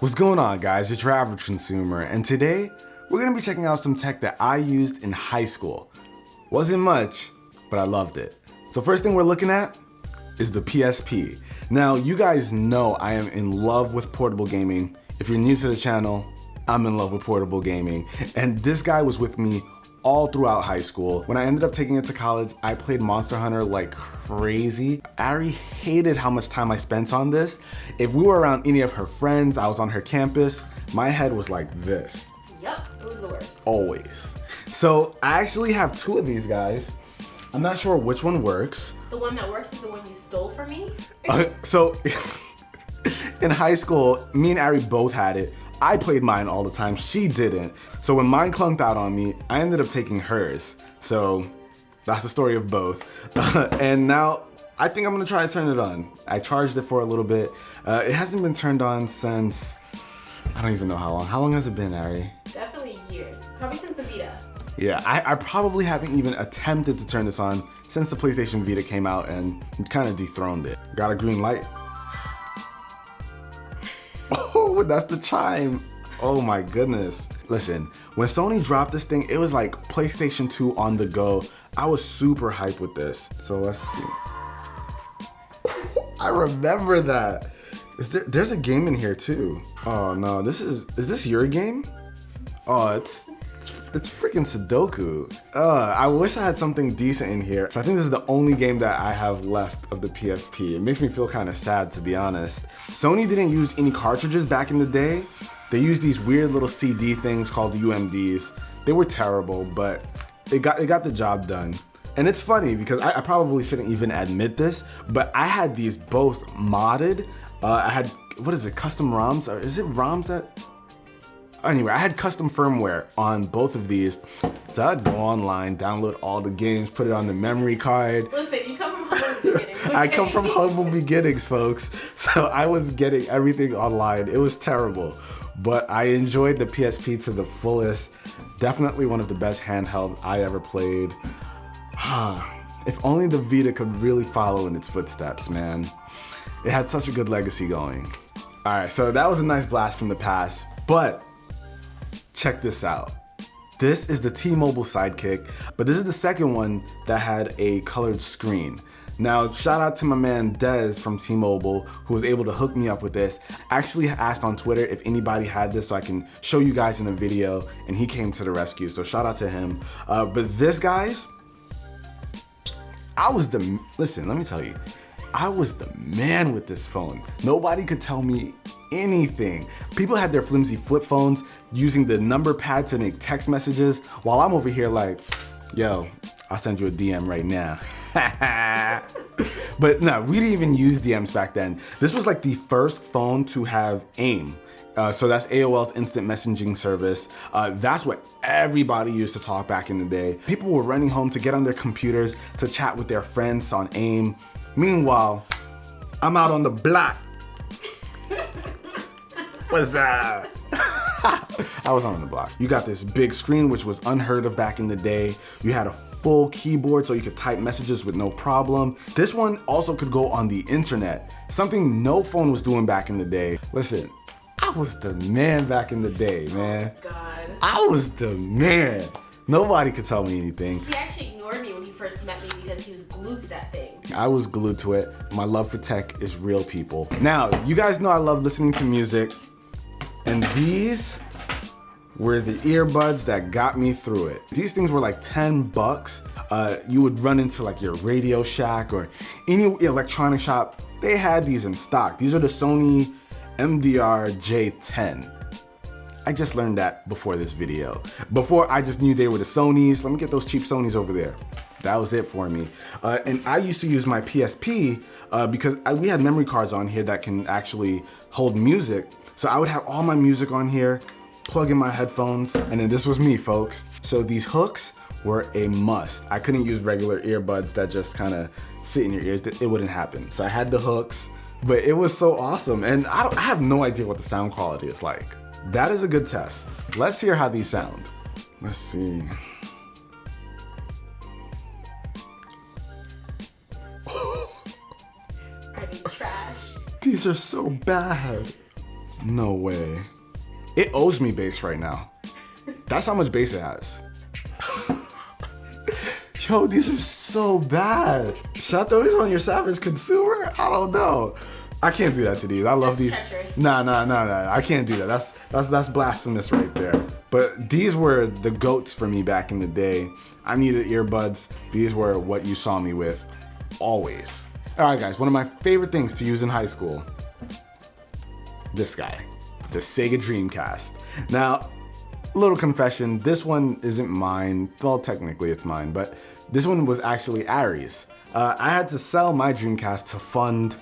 What's going on, guys? It's your average consumer, and today we're gonna be checking out some tech that I used in high school. Wasn't much, but I loved it. So first thing we're looking at is the PSP. Now, you guys know I am in love with portable gaming. If you're new to the channel, I'm in love with portable gaming, and this guy was with me all throughout high school. When I ended up taking it to college, I played Monster Hunter like crazy. Ari hated how much time I spent on this. If we were around any of her friends, I was on her campus, my head was like this. Yep, it was the worst. Always. So I actually have two of these guys. I'm not sure which one works. The one that works is the one you stole from me? So in high school, me and Ari both had it. I played mine all the time, she didn't. So when mine clunked out on me, I ended up taking hers. So that's the story of both. And now I think I'm gonna try to turn it on. I charged it for a little bit. It hasn't been turned on since, I don't even know how long. How long has it been, Ari? Definitely years. Probably since the Vita. Yeah, I probably haven't even attempted to turn this on since the PlayStation Vita came out and kind of dethroned it. Got a green light. Oh, that's the chime. Oh my goodness. Listen, when Sony dropped this thing, it was like PlayStation 2 on the go. I was super hyped with this. So let's see. I remember that. There's a game in here too. Oh no, is this your game? Oh, it's freaking Sudoku. I wish I had something decent in here. So I think this is the only game that I have left of the PSP. It makes me feel kind of sad, to be honest. Sony didn't use any cartridges back in the day. They used these weird little CD things called UMDs. They were terrible, but it got the job done. And it's funny because I probably shouldn't even admit this, but I had these both modded. I had, what is it, custom ROMs? Or is it ROMs that? Anyway, I had custom firmware on both of these. So I'd go online, download all the games, put it on the memory card. Listen, you come from humble beginnings. Okay? I come from humble beginnings, folks. So I was getting everything online. It was terrible. But I enjoyed the PSP to the fullest. Definitely one of the best handhelds I ever played. If only the Vita could really follow in its footsteps, man. It had such a good legacy going. All right, so that was a nice blast from the past, but check this out. This is the T-Mobile Sidekick, but this is the second one that had a colored screen. Now, shout out to my man Dez from T-Mobile who was able to hook me up with this. I actually asked on Twitter if anybody had this so I can show you guys in a video, and he came to the rescue, so shout out to him. But this, guys, listen, let me tell you, I was the man with this phone. Nobody could tell me anything. People had their flimsy flip phones using the number pad to make text messages while I'm over here like, yo, I'll send you a DM right now. But no, we didn't even use DMs back then. This was like the first phone to have AIM. So that's AOL's instant messaging service. That's what everybody used to talk back in the day. People were running home to get on their computers to chat with their friends on AIM. Meanwhile, I'm out on the block. What's that? I was on the block. You got this big screen, which was unheard of back in the day. You had a full keyboard so you could type messages with no problem. This one also could go on the internet, something no phone was doing back in the day. Listen, I was the man back in the day, man. Oh, God. I was the man. Nobody could tell me anything. He actually ignored me when he first met me because he was glued to that thing. I was glued to it. My love for tech is real, people. Now, you guys know I love listening to music, and these were the earbuds that got me through it. These things were like 10 bucks. You would run into like your Radio Shack or any electronic shop. They had these in stock. These are the Sony MDR J10. I just learned that before this video. Before, I just knew they were the Sonys. Let me get those cheap Sonys over there. That was it for me. And I used to use my PSP because we had memory cards on here that can actually hold music. So I would have all my music on here, plug in my headphones, and then this was me, folks. So these hooks were a must. I couldn't use regular earbuds that just kind of sit in your ears. It wouldn't happen. So I had the hooks, but it was so awesome. And I have no idea what the sound quality is like. That is a good test. Let's hear how these sound. Let's see. I mean, trash. These are so bad. No way. It owes me bass right now. That's how much bass it has. Yo, these are so bad. Should I throw these on your savage consumer? I don't know. I can't do that to these. I love these. Treacherous. Nah. I can't do that. That's blasphemous right there. But these were the goats for me back in the day. I needed earbuds. These were what you saw me with always. All right, guys, one of my favorite things to use in high school, this guy, the Sega Dreamcast. Now, little confession, this one isn't mine. Well, technically it's mine, but this one was actually Ari's. I had to sell my Dreamcast to fund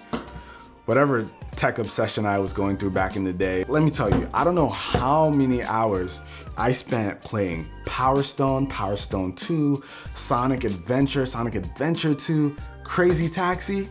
whatever tech obsession I was going through back in the day. Let me tell you, I don't know how many hours I spent playing Power Stone, Power Stone 2, Sonic Adventure, Sonic Adventure 2, Crazy Taxi.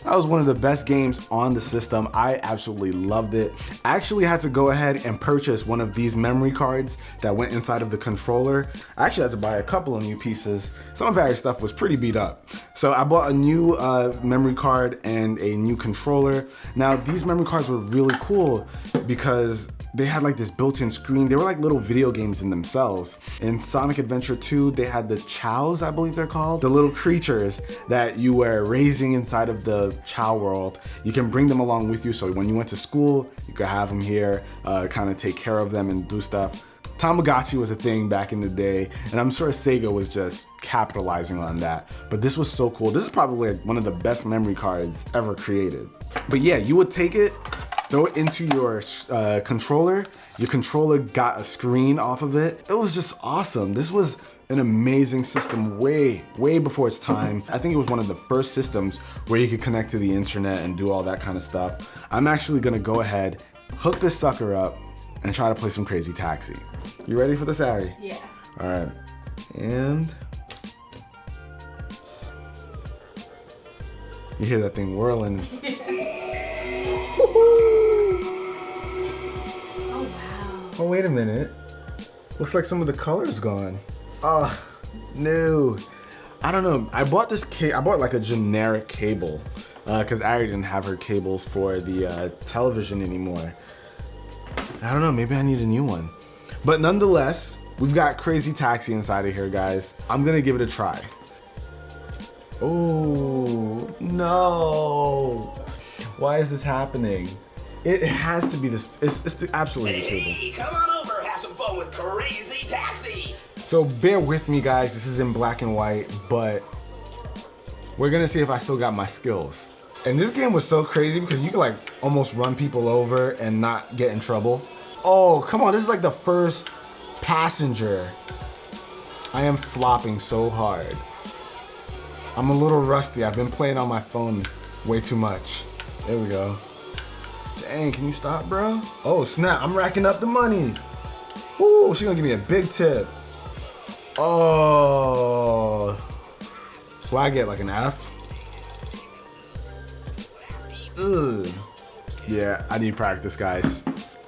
That was one of the best games on the system. I absolutely loved it. I actually had to go ahead and purchase one of these memory cards that went inside of the controller. I actually had to buy a couple of new pieces. Some of Ari's stuff was pretty beat up. So I bought a new memory card and a new controller. Now these memory cards were really cool because they had like this built-in screen. They were like little video games in themselves. In Sonic Adventure 2, they had the chows, I believe they're called. The little creatures that you were raising inside of the chow world. You can bring them along with you, so when you went to school, you could have them here, kind of take care of them and do stuff. Tamagotchi was a thing back in the day, and I'm sure Sega was just capitalizing on that. But this was so cool. This is probably like one of the best memory cards ever created. But yeah, you would take it, throw it into your controller. Your controller got a screen off of it. It was just awesome. This was an amazing system way before its time. I think it was one of the first systems where you could connect to the internet and do all that kind of stuff. I'm actually gonna go ahead, hook this sucker up, and try to play some Crazy Taxi. You ready for this, Ari? Yeah. All right, and you hear that thing whirling. Oh wow. Oh, wait a minute. Looks like some of the color's gone. Oh, no. I don't know. I bought like a generic cable because Ari didn't have her cables for the television anymore. I don't know, maybe I need a new one. But nonetheless, we've got Crazy Taxi inside of here, guys. I'm gonna give it a try. Oh, no. Why is this happening? It has to be this, it's absolutely the cable. Hey, come on over, have some fun with Crazy Taxi. So bear with me, guys. This is in black and white, but we're gonna see if I still got my skills. And this game was so crazy because you could like almost run people over and not get in trouble. Oh, come on, this is like the first passenger. I am flopping so hard. I'm a little rusty. I've been playing on my phone way too much. There we go. Dang, can you stop, bro? Oh, snap, I'm racking up the money. Ooh, she's gonna give me a big tip. Oh. So I get like an F? Ugh. Yeah, I need practice, guys.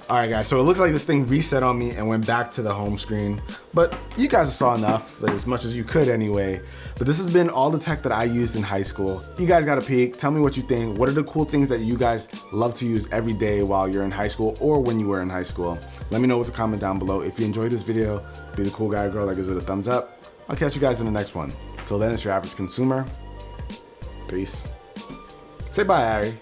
All right, guys, so it looks like this thing reset on me and went back to the home screen, but you guys saw enough, as much as you could anyway. But this has been all the tech that I used in high school. You guys got a peek. Tell me what you think. What are the cool things that you guys love to use every day while you're in high school or when you were in high school? Let me know with a comment down below. If you enjoyed this video, be the cool guy or girl that gives it a thumbs up. I'll catch you guys in the next one. Till then, it's your average consumer. Peace. Say bye, Harry.